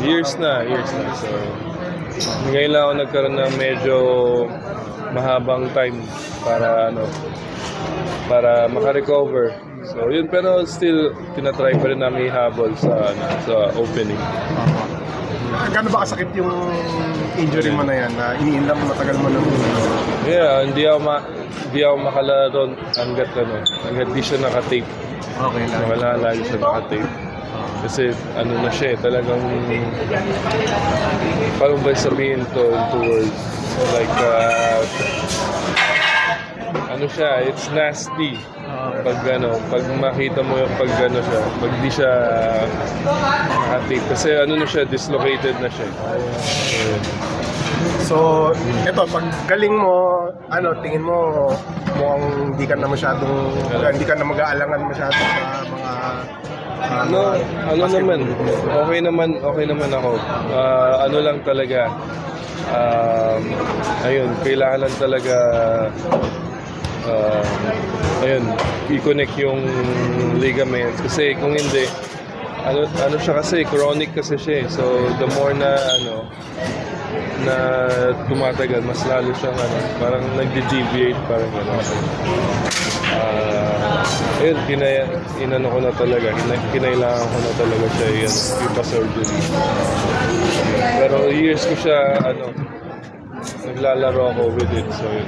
Years na. So, ngayon lang ako nagkaroon ng medyo mahabang time para maka-recover. So, yun, pero still tinatry pa rin namin ihabol sa opening. Gano'n ba kasakit yung injury mo na yan? Na iniinlam matagal mo na? Yeah, hindi ako makalaro hanggat di siya naka-tape. Okay lang. Wala lagi siya naka-tape. Kasi na siya talagang paano ba sabihin to in 2 words? Like, siya, it's nasty. Pag makita mo yung siya, pag di siya naka-tape. Kasi siya, dislocated na siya. So, eto, pag galing mo, tingin mo mukhang hindi ka na mag-aalangan masyado sa mga okay naman ako. Lang talaga. Kailangan lang talaga i-connect yung ligaments kasi kung hindi siya kasi chronic kasi siya. So the more na tumatagal, mas lalo siyang parang nagde-deviate, parang inano ko na talaga, kinailangan ko na talaga siya ipa-surgery. Pero years ko siya naglalaro ako with it, so yun.